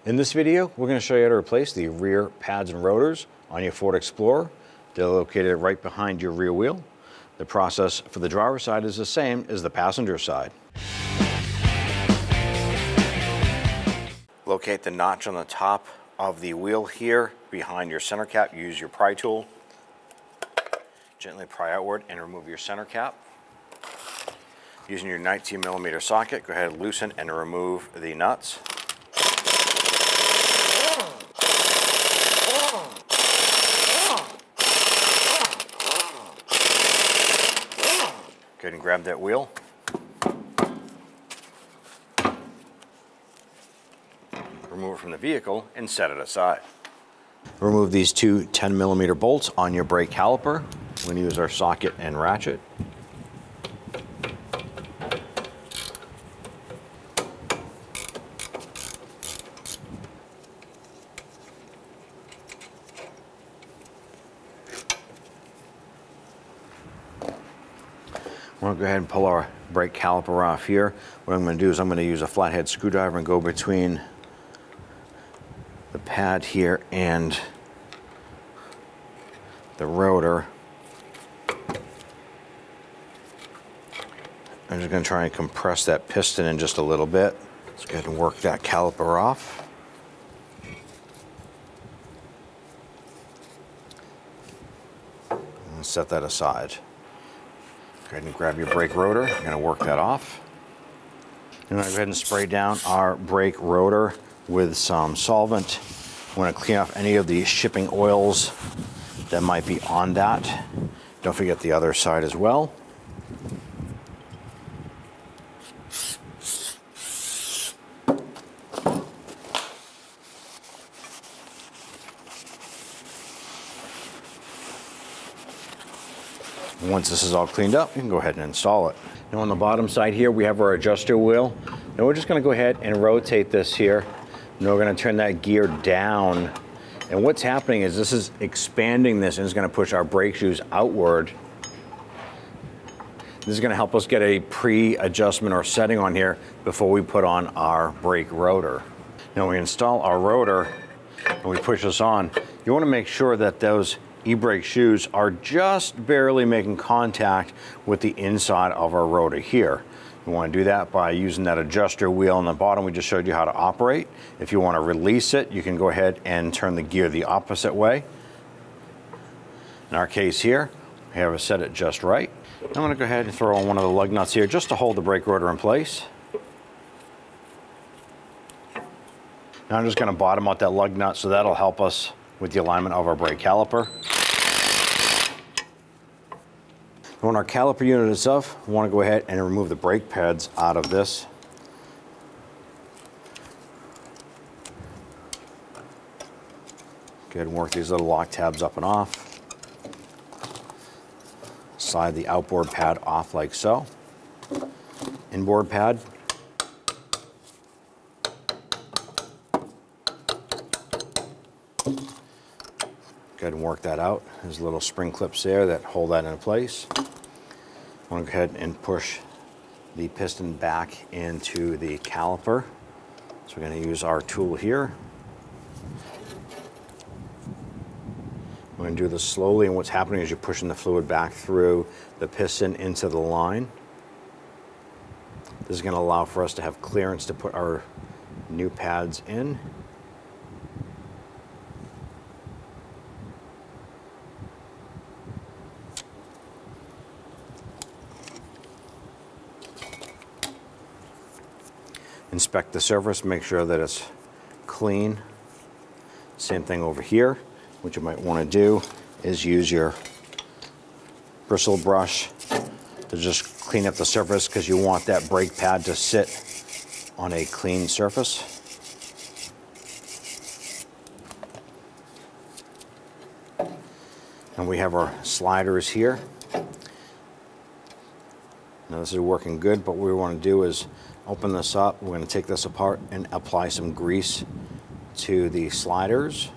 In this video, we're going to show you how to replace the rear pads and rotors on your Ford Explorer. They're located right behind your rear wheel. The process for the driver's side is the same as the passenger side. Locate the notch on the top of the wheel here behind your center cap. Use your pry tool. Gently pry outward and remove your center cap. Using your 19mm socket, go ahead and loosen and remove the nuts. Go ahead and grab that wheel. Remove it from the vehicle and set it aside. Remove these two 10mm bolts on your brake caliper. We're going to use our socket and ratchet. We're going to go ahead and pull our brake caliper off here. What I'm going to do is I'm going to use a flathead screwdriver and go between the pad here and the rotor. I'm just going to try and compress that piston in just a little bit. Let's go ahead and work that caliper off. And set that aside. Go ahead and grab your brake rotor. I'm going to work that off. I'm going to go ahead and spray down our brake rotor with some solvent. I want to clean off any of the shipping oils that might be on that. Don't forget the other side as well. Once this is all cleaned up, you can go ahead and install it. Now on the bottom side here, we have our adjuster wheel. Now we're just going to go ahead and rotate this here. Now we're going to turn that gear down. And what's happening is this is expanding this and it's going to push our brake shoes outward. This is going to help us get a pre-adjustment or setting on here before we put on our brake rotor. Now we install our rotor and we push this on. You want to make sure that those e-brake shoes are just barely making contact with the inside of our rotor here. You want to do that by using that adjuster wheel on the bottom we just showed you how to operate. If you want to release it, you can go ahead and turn the gear the opposite way. In our case here, we have it set it just right. I'm going to go ahead and throw on one of the lug nuts here just to hold the brake rotor in place. Now I'm just going to bottom out that lug nut so that'll help us with the alignment of our brake caliper. On our caliper unit itself, we want to go ahead and remove the brake pads out of this. Go ahead and work these little lock tabs up and off. Slide the outboard pad off like so. Inboard pad. Go ahead and work that out. There's little spring clips there that hold that in place. I'm going to go ahead and push the piston back into the caliper. So we're going to use our tool here. We're going to do this slowly, and what's happening is you're pushing the fluid back through the piston into the line. This is going to allow for us to have clearance to put our new pads in. Inspect the surface, make sure that it's clean. Same thing over here. What you might want to do is use your bristle brush to just clean up the surface because you want that brake pad to sit on a clean surface. And we have our sliders here. Now this is working good, but what we want to do is open this up. We're going to take this apart and apply some grease to the sliders.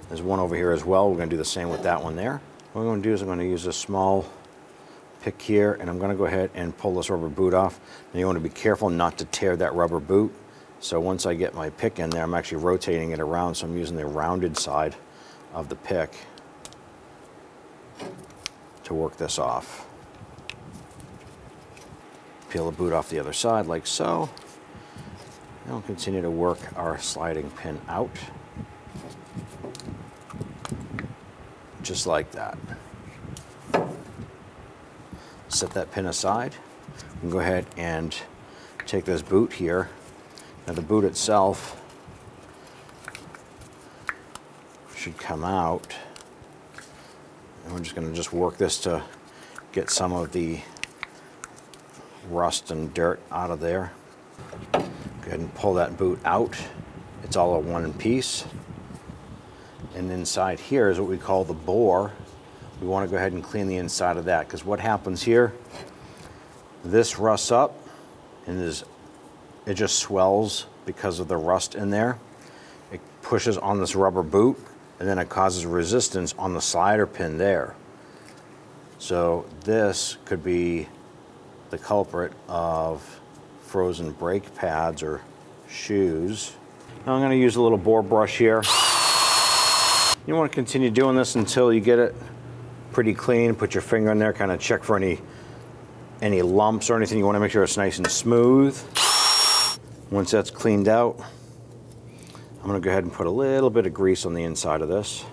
There's one over here as well. We're going to do the same with that one there. What I'm going to do is I'm going to use a small pick here, and I'm going to go ahead and pull this rubber boot off. Now you want to be careful not to tear that rubber boot. So once I get my pick in there, I'm actually rotating it around, so I'm using the rounded side of the pick to work this off. Peel the boot off the other side like so. And we'll continue to work our sliding pin out. Just like that. Set that pin aside. And go ahead and take this boot here. Now the boot itself should come out. And we're just going to work this to get some of the rust and dirt out of there. Go ahead and pull that boot out. It's all in one piece. And inside here is what we call the bore. We want to go ahead and clean the inside of that, because what happens here, this rusts up and it just swells because of the rust in there. It pushes on this rubber boot and then it causes resistance on the slider pin there. So this could be the culprit of frozen brake pads or shoes. Now I'm going to use a little bore brush here. You want to continue doing this until you get it pretty clean. Put your finger in there, kind of check for any lumps or anything. You want to make sure it's nice and smooth. Once that's cleaned out, I'm going to go ahead and put a little bit of grease on the inside of this.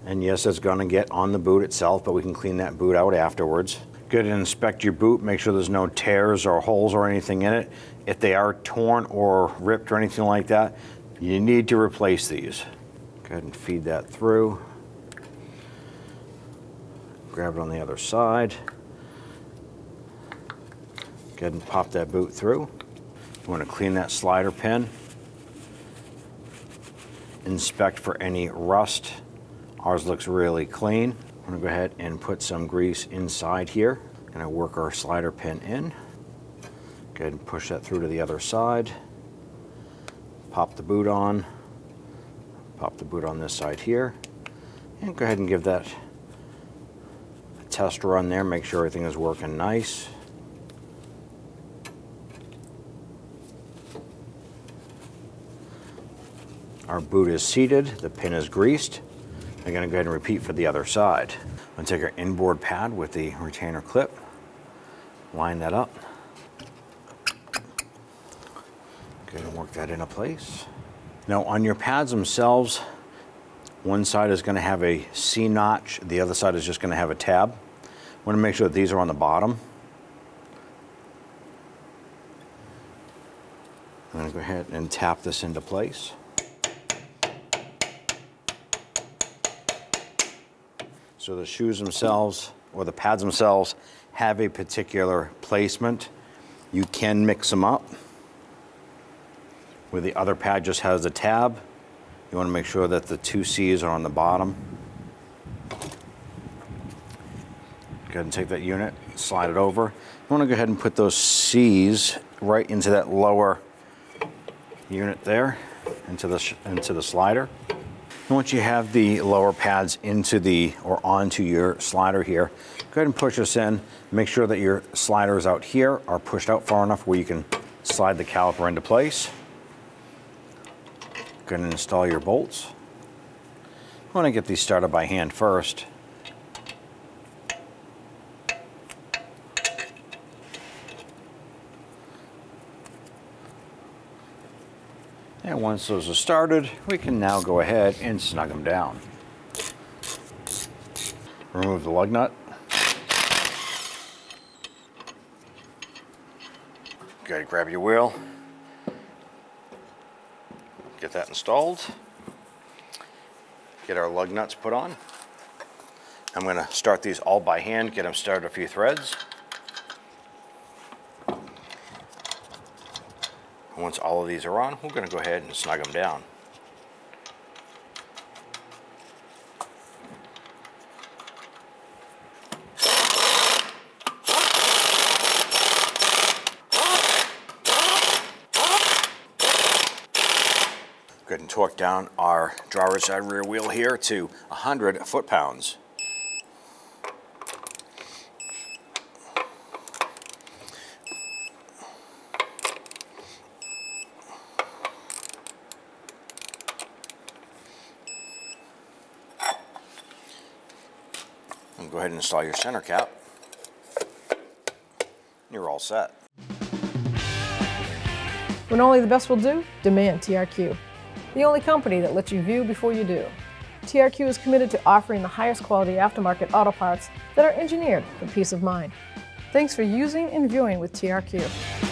And yes, it's going to get on the boot itself, but we can clean that boot out afterwards. Go ahead and inspect your boot, make sure there's no tears or holes or anything in it. If they are torn or ripped or anything like that, you need to replace these. Go ahead and feed that through. Grab it on the other side. Go ahead and pop that boot through. You want to clean that slider pin. Inspect for any rust. Ours looks really clean. I'm going to go ahead and put some grease inside here. I'm going to work our slider pin in. Go ahead and push that through to the other side. Pop the boot on. Pop the boot on this side here. And go ahead and give that a test run there. Make sure everything is working nice. Our boot is seated, the pin is greased. I'm going to go ahead and repeat for the other side. I'm going to take our inboard pad with the retainer clip, line that up. Go ahead and work that into place. Now on your pads themselves, one side is going to have a C notch, the other side is just going to have a tab. I want to make sure that these are on the bottom. I'm going to go ahead and tap this into place. So the shoes themselves, or the pads themselves, have a particular placement. You can mix them up. Where the other pad just has a tab, you want to make sure that the two C's are on the bottom. Go ahead and take that unit, slide it over. You want to go ahead and put those C's right into that lower unit there, into the slider. And once you have the lower pads onto your slider here, go ahead and push this in. Make sure that your sliders out here are pushed out far enough where you can slide the caliper into place. Go ahead and install your bolts. I want to get these started by hand first. And once those are started, we can now go ahead and snug them down. Remove the lug nut. Go ahead, grab your wheel. Get that installed. Get our lug nuts put on. I'm going to start these all by hand, get them started a few threads. Once all of these are on, we're going to go ahead and snug them down. Go ahead and torque down our driver's side rear wheel here to 100 foot-pounds. Go ahead and install your center cap. You're all set. When only the best will do, demand TRQ. The only company that lets you view before you do. TRQ is committed to offering the highest quality aftermarket auto parts that are engineered for peace of mind. Thanks for using and viewing with TRQ.